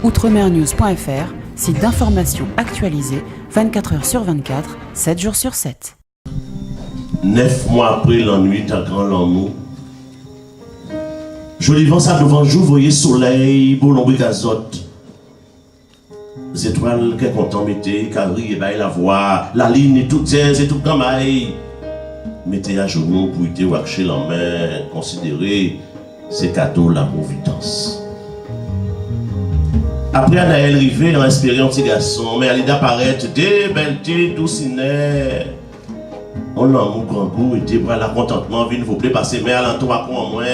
Outremernews.fr, site d'information actualisé 24 heures sur 24, 7 jours sur 7. 9 mois après l'ennui, ta grand l'amour. Joli vent, ça devant jour, voyez soleil, beau lombric azote. Les étoiles qui sont contents, mettez, carré, et la voix, la ligne, et tout dièse, et tout gamaille. Mettez à genoux pour y watcher la main, considérer ces cadeaux la providence. Après Anaël rivé, il a inspiré un petit garçon, mais Alida paraît des belles têtes, doucinet. On l'amour grand goût, et bras la contentement, vine vous plaît, passer, mais à l'entour en moins.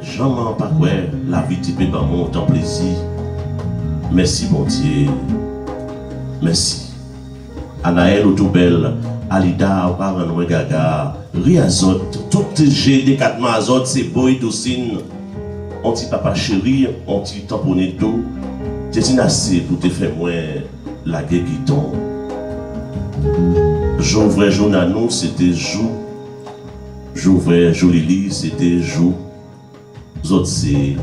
J'en m'en pas quoi, la vie type est bon, autant plaisir. Merci, bon Dieu. Merci. Anaël, tout belle. Alida, au parent, gaga. Riazote, tout G des 4 mois azote, c'est beau et doucine. On dit papa chéri, on dit tamponné tout. C'est assez pour te faire moins la guerre qui tombe. J'ouvrais jour à nous, c'était jour. J'ouvrais joli lit, c'était jour. Autres, c'est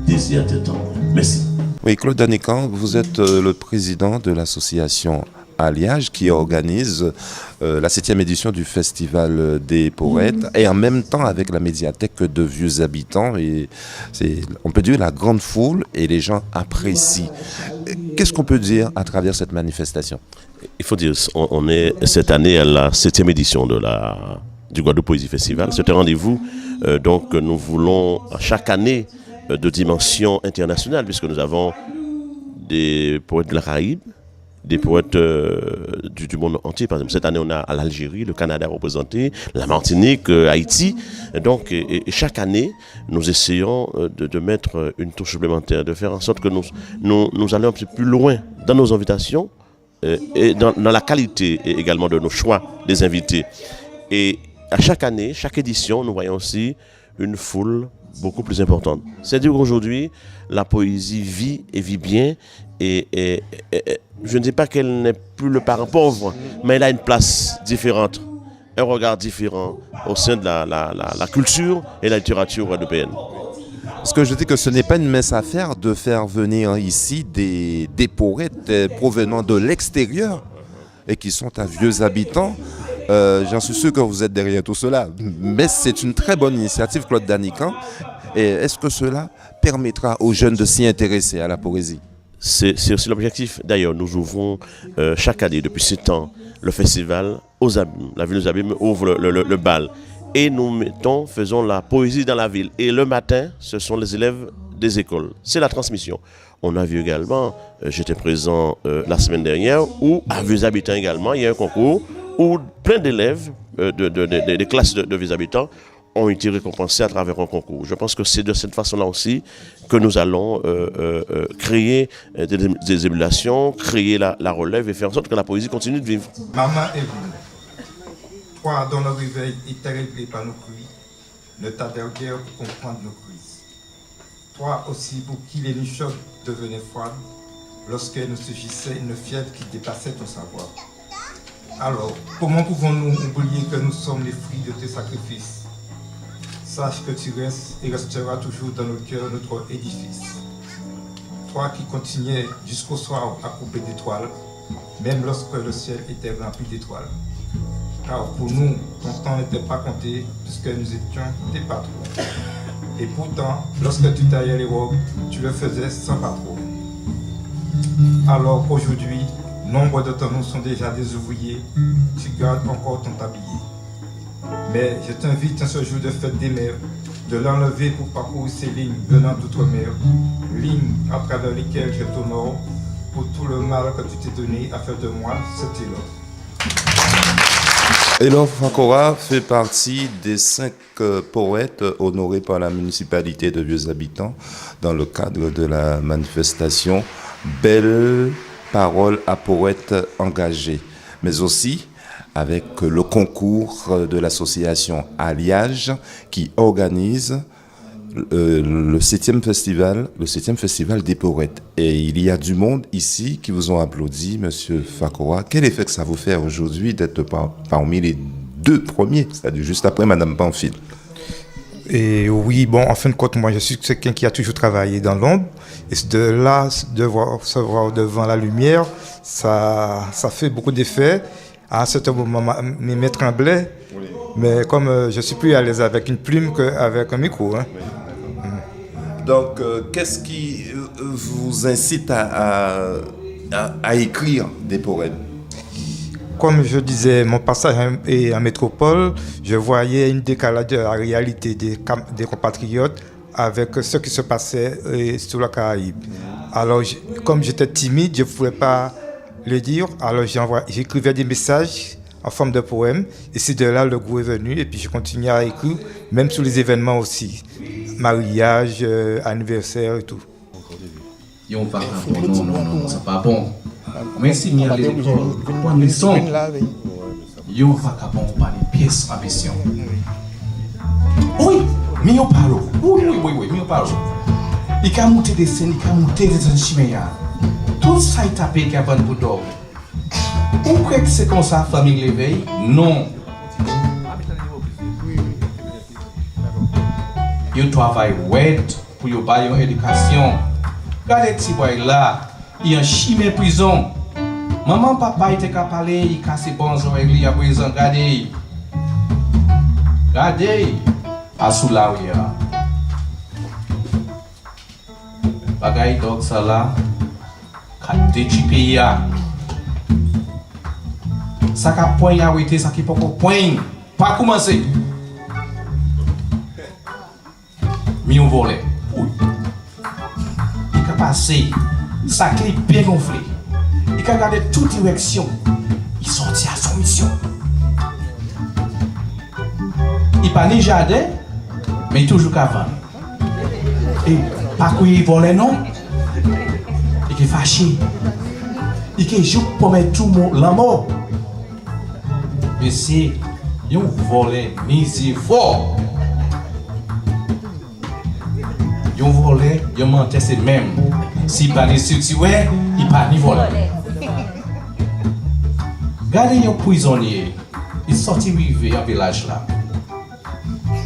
désir de temps. Merci. Oui, Claude Danican, vous êtes le président de l'association Alliage qui organise la 7e édition du Festival des Poètes et en même temps avec la médiathèque de Vieux Habitants. Et c'est, on peut dire, la grande foule et les gens apprécient. Qu'est-ce qu'on peut dire à travers cette manifestation? Il faut dire, on est cette année à la 7e édition du Guadeloupe Poésie Festival. C'est un rendez-vous donc nous voulons chaque année de dimension internationale puisque nous avons des poètes de la Caraïbe, des poètes du monde entier. Par exemple, cette année, on a à l'Algérie, le Canada représenté, la Martinique, Haïti. Donc, et chaque année, nous essayons de mettre une touche supplémentaire, de faire en sorte que nous allons un petit peu plus loin dans nos invitations et dans la qualité également de nos choix des invités. Et à chaque année, chaque édition, nous voyons aussi une foule beaucoup plus importante. C'est-à-dire qu'aujourd'hui, la poésie vit et vit bien et je ne dis pas qu'elle n'est plus le parent pauvre, mais elle a une place différente, un regard différent au sein de la culture et la littérature guadeloupéenne. Parce que je dis que ce n'est pas une mince affaire de faire venir ici des poètes provenant de l'extérieur et qui sont à Vieux Habitants. J'en suis sûr que vous êtes derrière tout cela. Mais c'est une très bonne initiative, Claude Danican. Et est-ce que cela permettra aux jeunes de s'y intéresser à la poésie? C'est aussi l'objectif. D'ailleurs, nous ouvrons chaque année, depuis 7 ans, le festival aux Abîmes. La ville aux Abîmes ouvre le bal. Et nous faisons la poésie dans la ville. Et le matin, ce sont les élèves des écoles. C'est la transmission. On a vu également, j'étais présent la semaine dernière, où à Vieux Habitants également, il y a un concours où plein d'élèves des classes de Vieux Habitants ont été récompensés à travers un concours. Je pense que c'est de cette façon-là aussi que nous allons créer des émulations, créer la relève et faire en sorte que la poésie continue de vivre. Maman et vous, toi dont le réveil est réglé par nos cris, ne t'adhère guère pour comprendre nos crises. Toi aussi pour qui les nuits chaudes devenaient froides, lorsqu'elle nous suffisait une fièvre qui dépassait ton savoir. Alors, comment pouvons-nous oublier que nous sommes les fruits de tes sacrifices? Sache que tu restes et resteras toujours dans nos cœurs notre édifice. Toi qui continuais jusqu'au soir à couper d'étoiles, même lorsque le ciel était rempli d'étoiles. Car pour nous, ton temps n'était pas compté, puisque nous étions tes patrons. Et pourtant, lorsque tu taillais les robes, tu le faisais sans patron. Alors aujourd'hui, nombre d'entre nous sont déjà des ouvriers, tu gardes encore ton tablier. Mais je t'invite en ce jour de fête des mères, de l'enlever pour parcourir ces lignes venant d'outre-mer, lignes à travers lesquelles je t'honore pour tout le mal que tu t'es donné à faire de moi cet éloge. Elor Fakora fait partie des 5 poètes honorés par la municipalité de Vieux Habitants dans le cadre de la manifestation Belle parole à poètes engagés, mais aussi avec le concours de l'association Alliage qui organise le 7e festival des poètes. Et il y a du monde ici qui vous ont applaudi, Monsieur Fakora. Quel effet que ça vous fait aujourd'hui d'être parmi les 2 premiers, c'est-à-dire juste après Madame Pamphile? Et oui, bon, en fin de compte, moi, je suis quelqu'un qui a toujours travaillé dans l'ombre. Et de là, se voir devant la lumière, ça fait beaucoup d'effets. À un certain moment, mes mains tremblaient. Oui. Mais comme je suis plus à l'aise avec une plume qu'avec un micro. Hein. Oui. Donc, qu'est-ce qui vous incite à écrire des poèmes? Comme je disais, mon passage en métropole, je voyais une décalage de la réalité des compatriotes avec ce qui se passait sur la Caraïbe. Alors, comme j'étais timide, je ne pouvais pas le dire. Alors, j'écrivais des messages en forme de poèmes. Et c'est de là le goût est venu. Et puis, je continuais à écrire, même sur les événements aussi. Mariage, anniversaire et tout. Non, c'est pas bon. Mais si nous allons prendre les sons, nous ne pouvons pas parler pièces en mission. Oui, mais on parle. Oui, mais on parle. Il y a monté des scènes, il y a monté des chimères. Tout ça est tapé qui a vendu pour dormir. Vous croyez que c'est comme ça, famille l'éveil? Non. Ils travaillent pour vous bailler une éducation. Regardez ce boy là. Il y a un chimé prison. Maman, papa, il était qu'à parler, il casse les bons oreilles à prison. Regardez. Regardez. À sous là où il y a. Bagaille donc ça là. Qu'à déchiper ya. Ça qu'a point ya ouité, ça qui pas point. Pas commencer. Mi on volait. Oui. Il qu'a passé. Sa clé bien gonflée. Il a regardé toute direction. Il sortit à son mission. Il pas ni jardin, mais toujours qu'avant. Et pas quoi il volait non. Il est fâché. Il est juste pour mettre tout l'amour. Mais c'est un volet miséricorde. Un volet, un mentait c'est même. Si pas ni situé, il pas ni volé. Regardez un prisonnier, il sortit rivé en village là.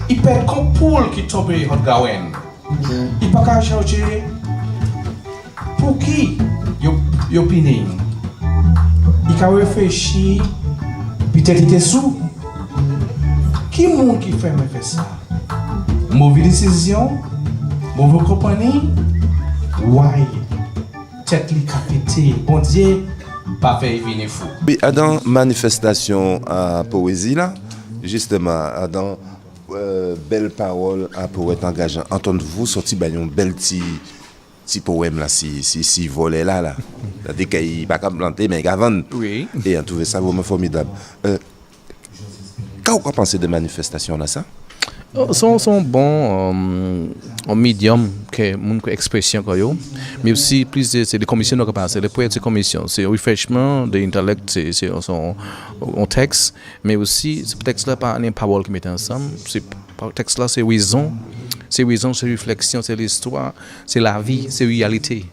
Il perd comme poule qui tombe en gawen. Il pas qu'à changer. Pour qui il opine? Il a réfléchi, peut-être il était sous. Qui monde qui fait ça? Mauvaise décision, mauvaise compagnie. Ouais, tête li capité, bon Dieu, pas fait venir fou. Oui, dans manifestation à poésie là, justement, dans belle parole à poète engageant. Entendez-vous sortir un bel petit poème là, si volet là, dès qu'il pas comme planter mais avant. Oui. Et on trouvé ça vraiment formidable. Qu'est-ce que vous pensez de manifestation là ça? Sont bons en médium que mon expression mais aussi plus c'est des commissions qui passent les poètes commissions c'est refreshment de l'intellect c'est en texte mais aussi ce texte là pas une parole qui met ensemble c'est texte là c'est raison c'est réflexion c'est l'histoire c'est la vie c'est réalité.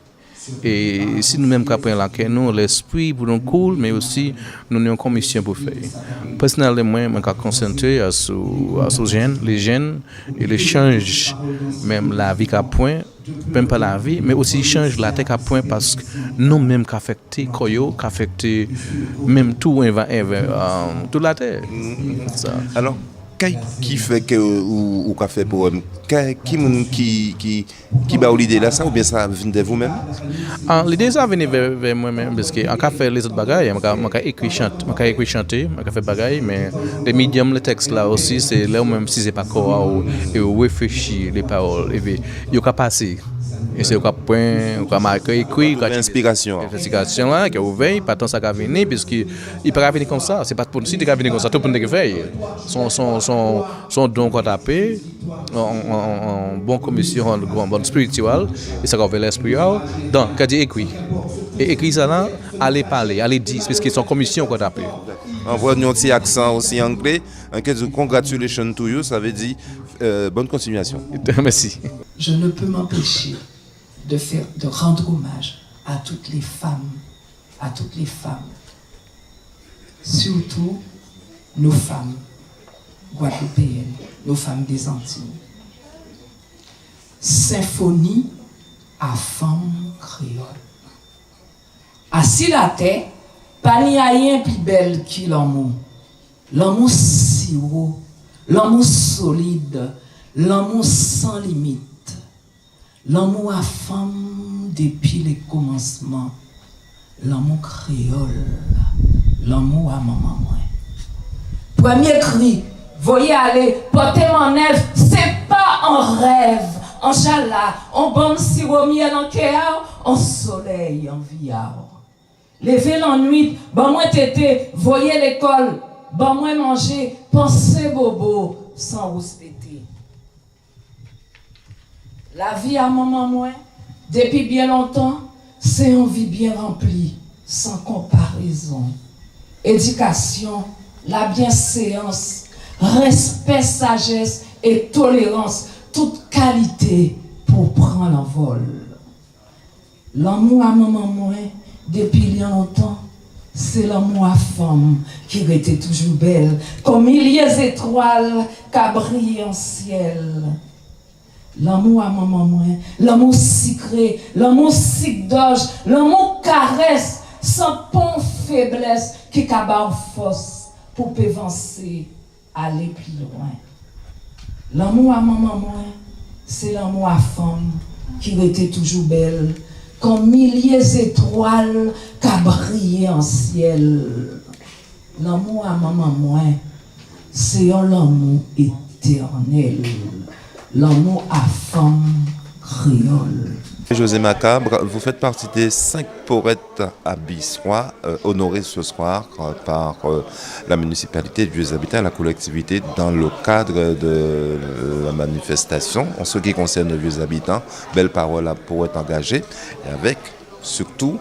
Et si nous-mêmes apprenons là que nous l'esprit pour nous cool mais aussi nous avons une commission pour faire. Personnellement moi je me concentrer à ce jeunes les jeunes et les change même la vie qu'à point même pas la vie mais aussi change la tête à point parce que nous-mêmes qu'affecter koyo qu'affecter même tout toute la terre. Ça. Alors qui fait que ou qu'a fait poème qui ba l'idée là ça ou bien ça vient de vous-même? L'idée ça vient vers moi-même parce que en cas faire les autres bagages on écrit chanter on fait bagages mais les médiums les textes là aussi c'est là même si c'est pas quoi ou réfléchir les paroles et puis il y passer et c'est au point on marquer écrit l'inspiration là que vous veillez pas tant ça va venir parce que il pas venir comme ça c'est pas pour si tu venir comme ça tout pour ne faire son don qu'on taper en bon commission en bon spirituel et ça va vers l'esprit donc quand dit écrit et écrit ça là aller parler aller dire parce que son commission qu'on taper on voit un petit accent aussi anglais en que congratulations to you ça veut dire bonne continuation. Merci. Je ne peux m'empêcher de rendre hommage à toutes les femmes, surtout nos femmes guadeloupéennes, nos femmes des Antilles, symphonie à femme créole. Assis la terre, pas ni rien plus belle qui l'amour. L'amour si haut, l'amour solide, l'amour sans limite. L'amour à femme depuis les commencements. L'amour créole, l'amour à maman moi. Premier cri, voyez aller, portez mon œuvre, c'est pas en rêve, en chala, en bombe sirop miel en kéa, en soleil en viard. Levez l'ennui, bon moi tété, voyez l'école, bon moi manger, pensez bobo, sans respecter. La vie à maman moi, depuis bien longtemps, c'est une vie bien remplie, sans comparaison. Éducation, la bienséance, respect, sagesse et tolérance, toute qualité pour prendre l'envol. L'amour à maman moi, depuis bien longtemps, c'est l'amour à femme qui était toujours belle, comme milliers d'étoiles qui brillent en ciel. L'amour à maman moi, l'amour secret, l'amour si doge, l'amour caresse, sans pont faiblesse qui cabare force pour avancer, aller plus loin. L'amour à maman moi, c'est l'amour à femme qui était toujours belle, comme milliers d'étoiles qui brillent en ciel. L'amour à maman moi, c'est un amour éternel. L'amour à femme créole. José Macabre, vous faites partie des 5 poètes à Bissois, honorés ce soir par la municipalité de Vieux-Habitants, la collectivité, dans le cadre de la manifestation. En ce qui concerne Vieux-Habitants, belle parole à poète engagé, et avec surtout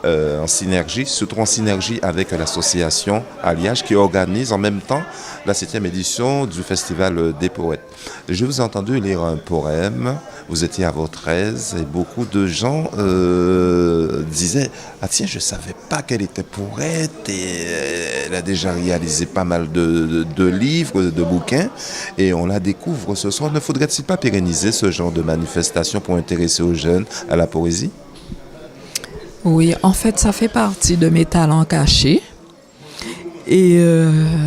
en synergie avec l'association Alliage qui organise en même temps la 7e édition du Festival des Poètes. Je vous ai entendu lire un poème, vous étiez à votre aise et beaucoup de gens disaient « Ah tiens, je ne savais pas qu'elle était poète et elle a déjà réalisé pas mal de livres, de bouquins et on la découvre ce soir. Ne faudrait-il pas pérenniser ce genre de manifestation pour intéresser aux jeunes à la poésie ?» Oui, en fait, ça fait partie de mes talents cachés. Et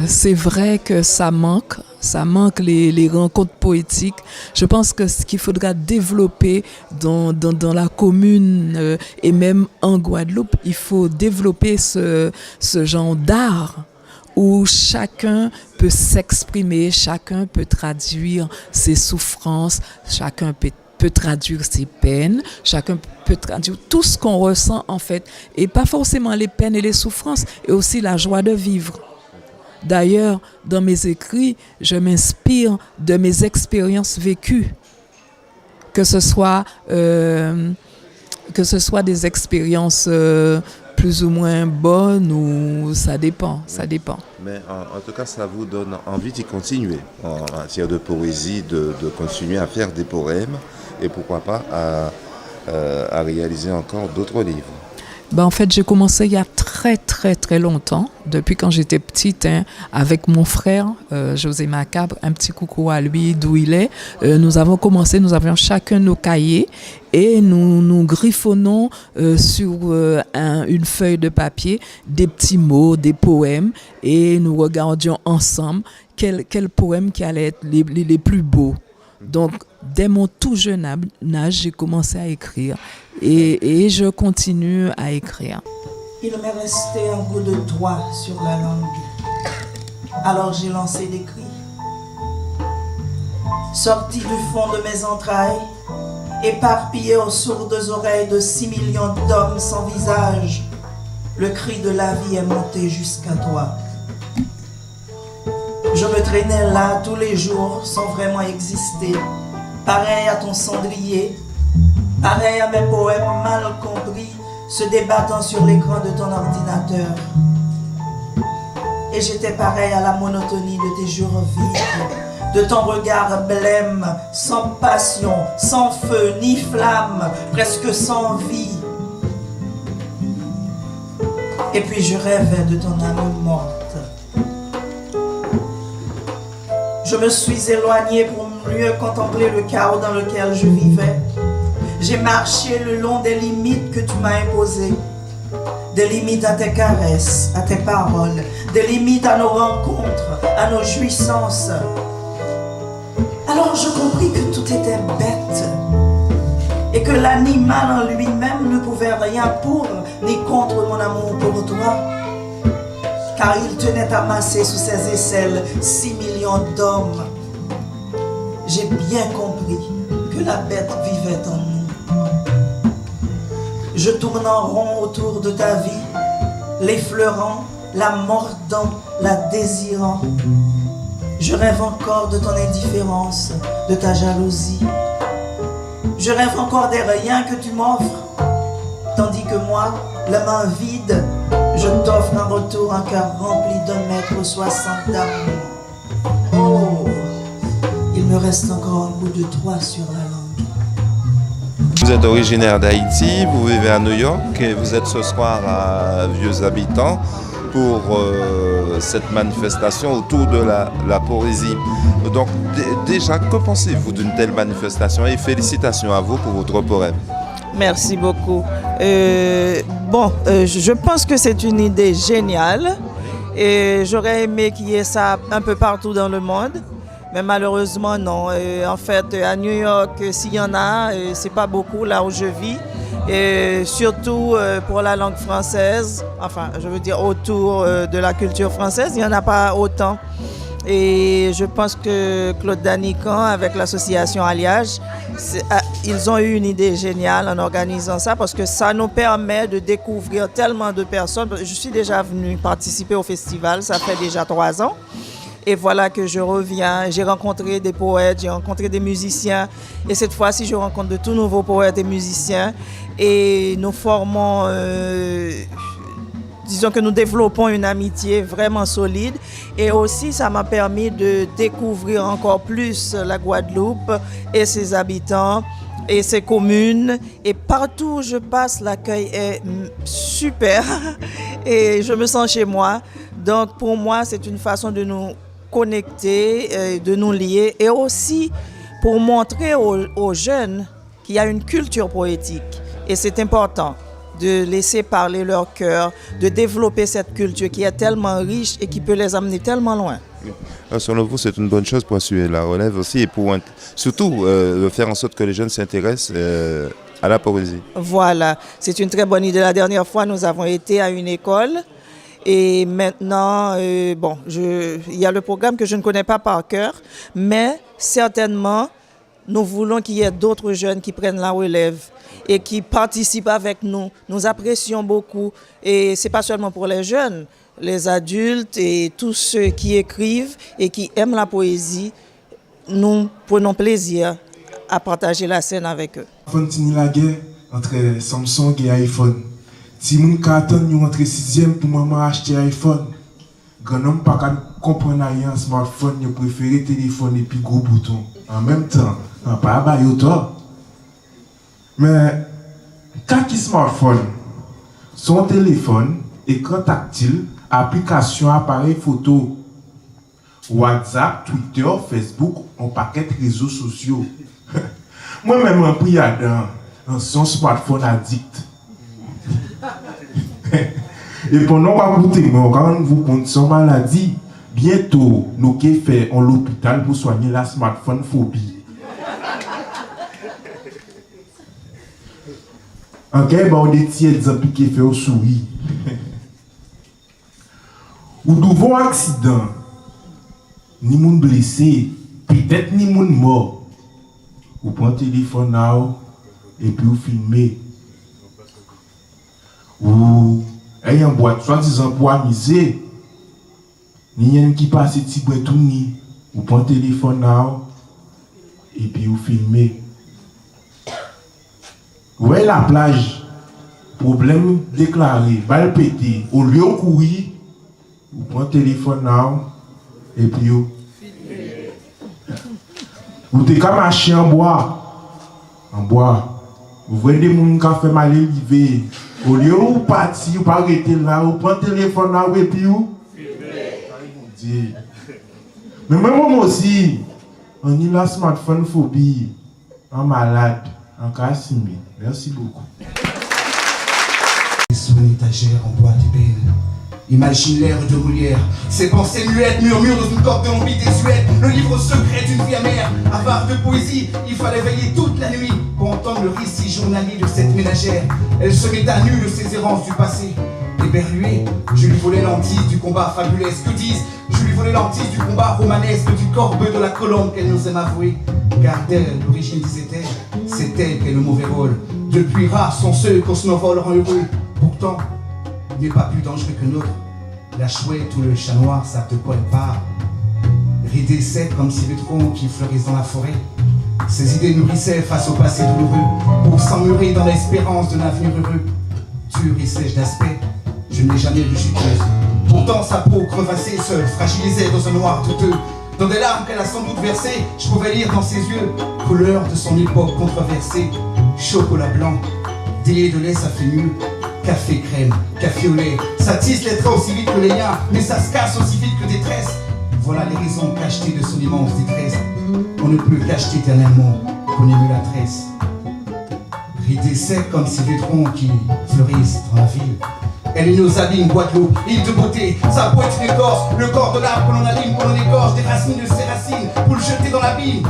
c'est vrai que ça manque les rencontres poétiques. Je pense que ce qu'il faudra développer dans la commune et même en Guadeloupe, il faut développer ce genre d'art où chacun peut s'exprimer, chacun peut traduire ses souffrances, chacun peut traduire ses peines, chacun peut traduire tout ce qu'on ressent en fait, et pas forcément les peines et les souffrances, et aussi la joie de vivre. D'ailleurs, dans mes écrits, je m'inspire de mes expériences vécues, que ce soit des expériences plus ou moins bonnes, ou ça dépend. Mais en tout cas, ça vous donne envie d'y continuer, en matière de poésie, de continuer à faire des poèmes, et pourquoi pas à réaliser encore d'autres livres. En fait, j'ai commencé il y a très très très longtemps, depuis quand j'étais petite, avec mon frère José Macabre, un petit coucou à lui d'où il est. Nous avions chacun nos cahiers et nous griffonnons sur une feuille de papier des petits mots, des poèmes, et nous regardions ensemble quels poèmes qui allaient être les plus beaux. Donc, dès mon tout jeune âge, j'ai commencé à écrire et je continue à écrire. Il m'est resté un goût de toi sur la langue. Alors j'ai lancé des cris. Sorti du fond de mes entrailles, éparpillé aux sourdes oreilles de 6 millions d'hommes sans visage, le cri de la vie est monté jusqu'à toi. Je me traînais là tous les jours sans vraiment exister, pareil à ton cendrier, pareil à mes poèmes mal compris, se débattant sur l'écran de ton ordinateur. Et j'étais pareil à la monotonie de tes jours vides, de ton regard blême, sans passion, sans feu ni flamme, presque sans vie. Et puis je rêvais de ton âme morte. Je me suis éloignée pour mieux contempler le chaos dans lequel je vivais. J'ai marché le long des limites que tu m'as imposées. Des limites à tes caresses, à tes paroles, des limites à nos rencontres, à nos jouissances. Alors je compris que tout était bête et que l'animal en lui-même ne pouvait rien pour ni contre mon amour pour toi, car il tenait amassé sous ses aisselles 6 millions d'hommes. J'ai bien compris que la bête vivait en nous. Je tourne en rond autour de ta vie, l'effleurant, la mordant, la désirant. Je rêve encore de ton indifférence, de ta jalousie. Je rêve encore des riens que tu m'offres, tandis que moi, la main vide, je t'offre en retour un cœur rempli d'1,60 m d'amour. Oh, il me reste encore un bout de toi sur la langue. Vous êtes originaire d'Haïti, vous vivez à New York et vous êtes ce soir à Vieux Habitants pour cette manifestation autour de la poésie. Donc déjà, que pensez-vous d'une telle manifestation et félicitations à vous pour votre poème. Merci beaucoup. Je pense que c'est une idée géniale et j'aurais aimé qu'il y ait ça un peu partout dans le monde. Mais malheureusement, non. En fait, à New York, s'il y en a, c'est pas beaucoup là où je vis. Et surtout pour la langue française, enfin, je veux dire autour de la culture française, il n'y en a pas autant. Et je pense que Claude Danican, avec l'association Alliage, ils ont eu une idée géniale en organisant ça parce que ça nous permet de découvrir tellement de personnes. Je suis déjà venue participer au festival, ça fait déjà 3 ans. Et voilà que je reviens, j'ai rencontré des poètes, j'ai rencontré des musiciens. Et cette fois-ci, je rencontre de tout nouveaux poètes et musiciens. Et nous formons, disons que nous développons une amitié vraiment solide. Et aussi, ça m'a permis de découvrir encore plus la Guadeloupe et ses habitants et ses communes. Et partout où je passe, l'accueil est super. Et je me sens chez moi. Donc pour moi, c'est une façon de nous connecter, de nous lier et aussi pour montrer aux jeunes qu'il y a une culture poétique. Et c'est important de laisser parler leur cœur, de développer cette culture qui est tellement riche et qui peut les amener tellement loin. Selon vous, c'est une bonne chose pour assurer la relève aussi et pour surtout faire en sorte que les jeunes s'intéressent à la poésie. Voilà, c'est une très bonne idée. La dernière fois, nous avons été à une école. Et maintenant, il y a le programme que je ne connais pas par cœur, mais certainement, nous voulons qu'il y ait d'autres jeunes qui prennent la relève et qui participent avec nous. Nous apprécions beaucoup et ce n'est pas seulement pour les jeunes, les adultes et tous ceux qui écrivent et qui aiment la poésie, nous prenons plaisir à partager la scène avec eux. Fini la guerre entre Samsung et iPhone. Si mon carton nous entre 6e pour maman acheter iPhone, grand homme pas comprendre rien smartphone, il préfère téléphone et puis gros bouton. En même temps, on pas bailler autant. Mais quand qui smartphone, son téléphone, écran tactile, application appareil photo, WhatsApp, Twitter, Facebook, un paquet de réseaux sociaux. Moi-même, un prix dans son smartphone addict. Et pendant qu'on écoute, quand vous compte son maladie, bientôt, nous qui fait en l'hôpital pour soigner la smartphone phobie. En cas on des petits exemples qui fait au souris. Ou devant accident, ni moun blessé, peut-être ni moun mort. Vous prenez le téléphone là et puis vous filmez. Ou ayant boîte, soi-disant pour amuser, ni y'en qui passe petit boîte tout ni, vous prenez le téléphone là et puis vous filmez. Ouais la plage, problème déclaré, balle pété, au lieu de courir, vous prenez le téléphone là et puis vous filmez. Vous t'es qu'à marcher en bois, vous voyez des gens qui fait mal élevé. Au lieu où partir, ou pas arrêter là, ou prendre le téléphone là, et puis où? Mais même moi aussi, On y la smartphone phobie, en malade, en cas assimilé. Merci beaucoup. Sur une étagère en bois d'ébène. Imagine l'air de Molière, ses pensées muettes murmurent dans une corde de l'envie désuète. Le livre secret d'une vie amère, avare de poésie, il fallait veiller toute la nuit pour entendre le récit journalier de cette ménagère. Elle se met à nu de ses errances du passé. Éberluée, je lui volais l'antise du combat fabulesque. Que disent, je lui volais l'antise du combat romanesque, du corbeau de la colombe qu'elle n'osait m'avouer. Car d'elle, l'origine disait-elle, c'est elle qui est le mauvais rôle. Depuis rares sont ceux qu'on se vole rend heureux. Pourtant, il n'est pas plus dangereux que nôtre. La chouette ou le chat noir savent de quoi elle parle. Ridés secs comme ces troncs qui fleurissent dans la forêt. Ses idées nourrissaient face au passé douloureux pour s'emmurer dans l'espérance d'un avenir heureux. Dure et sèche d'aspect, je ne l'ai jamais vue chuteuse. Pourtant sa peau crevassée se fragilisait dans un noir douteux. Dans des larmes qu'elle a sans doute versées, je pouvais lire dans ses yeux couleur de son époque controversée. Chocolat blanc, délai de lait ça fait mieux. Café crème, café au lait, ça tisse les traits aussi vite que les liens, mais ça se casse aussi vite que des tresses. Voilà les raisons cachetées de son immense détresse. On ne peut qu'acheter éternellement qu'on émue la tresse. Ridés secs comme ces vitrons qui fleurissent dans la ville. Elle est nos abîmes, Guadeloupe, île de beauté. Sa peau est une écorce, le corps de l'arbre que l'on abîme, que l'on égorge, des racines de ses racines, pour le jeter dans l'abîme.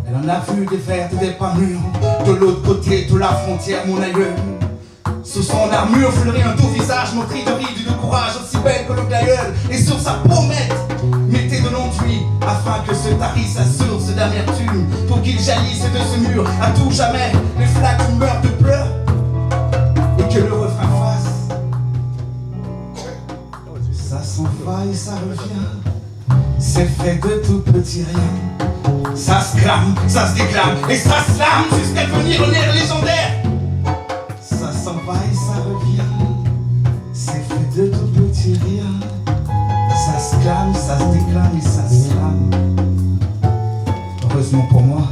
Elle en a vu des vertes et des pas mûrs, de l'autre côté de la frontière, mon aïeux. Sous son armure fleurit un doux visage, montré de rides et de courage, aussi belle que le glaïeul. Et sur sa pommette, mettez de l'enduit, afin que se tarisse sa source d'amertume, pour qu'il jaillisse de ce mur, à tout jamais, les flaques meurent de pleurs, et que le refrain fasse. Ça s'en va et ça revient, c'est fait de tout petit rien. Ça se clame, ça se déclame, et ça se lame jusqu'à devenir un air légendaire. Ça s'en va et ça revient, c'est fait de tout petit rien. Ça se clame, ça se déclame et ça se lame. Heureusement pour moi,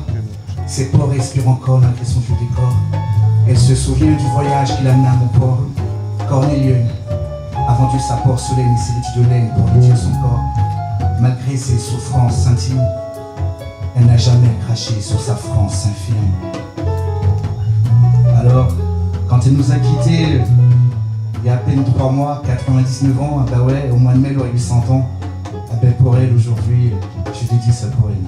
ses pores respirent encore malgré son vieux décor. Elle se souvient du voyage qui l'amena à mon port. Cornélienne a vendu sa porcelaine et ses litus de laine pour vêtir son corps. Malgré ses souffrances intimes, elle n'a jamais craché sur sa France infime. Alors, quand elle nous a quittés, il y a à peine 3 mois, 99 ans, bah ouais, au mois de mai, elle aurait eu 100 ans. Ah ben pour elle, aujourd'hui, je dédie ce poème.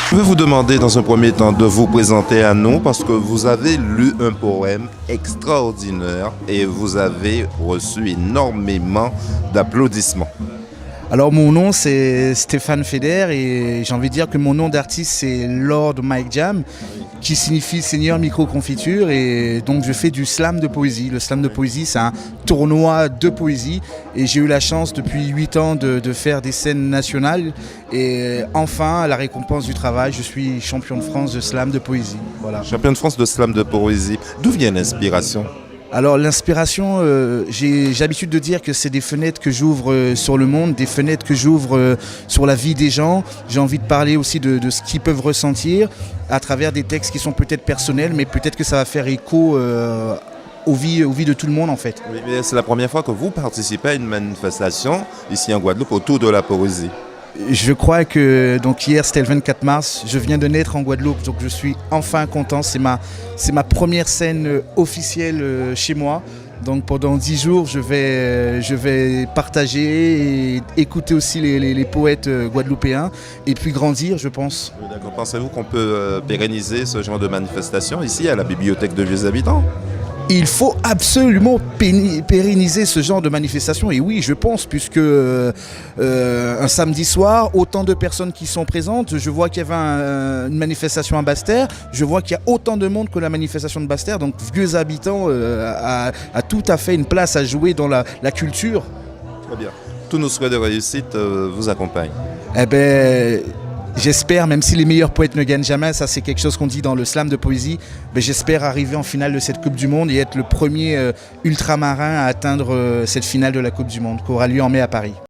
Je vais vous demander dans un premier temps de vous présenter à nous parce que vous avez lu un poème extraordinaire et vous avez reçu énormément d'applaudissements. Alors mon nom c'est Stéphane Feder et j'ai envie de dire que mon nom d'artiste c'est Lord Mike Jam qui signifie Seigneur Micro-Confiture et donc je fais du slam de poésie. Le slam de poésie c'est un tournoi de poésie et j'ai eu la chance depuis 8 ans de faire des scènes nationales et enfin à la récompense du travail je suis champion de France de slam de poésie. Voilà. Champion de France de slam de poésie, d'où vient l'inspiration ? Alors l'inspiration, j'ai l'habitude de dire que c'est des fenêtres que j'ouvre sur le monde, des fenêtres que j'ouvre sur la vie des gens. J'ai envie de parler aussi de ce qu'ils peuvent ressentir à travers des textes qui sont peut-être personnels, mais peut-être que ça va faire écho aux vies de tout le monde en fait. Oui, mais c'est la première fois que vous participez à une manifestation ici en Guadeloupe autour de la poésie. Je crois que donc hier c'était le 24 mars, je viens de naître en Guadeloupe donc je suis enfin content, c'est ma première scène officielle chez moi. Donc pendant 10 jours je vais partager et écouter aussi les poètes guadeloupéens et puis grandir je pense. D'accord. Pensez-vous qu'on peut pérenniser ce genre de manifestation ici à la bibliothèque de Vieux Habitants ? Il faut absolument pérenniser ce genre de manifestation et oui je pense puisque un samedi soir autant de personnes qui sont présentes, je vois qu'il y avait une manifestation à Basse-Terre, je vois qu'il y a autant de monde que la manifestation de Basse-Terre donc Vieux Habitants a tout à fait une place à jouer dans la culture. Très bien, tous nos souhaits de réussite vous accompagnent. Eh ben j'espère, même si les meilleurs poètes ne gagnent jamais, ça c'est quelque chose qu'on dit dans le slam de poésie, mais j'espère arriver en finale de cette Coupe du Monde et être le premier ultramarin à atteindre cette finale de la Coupe du Monde qui aura lieu en mai à Paris.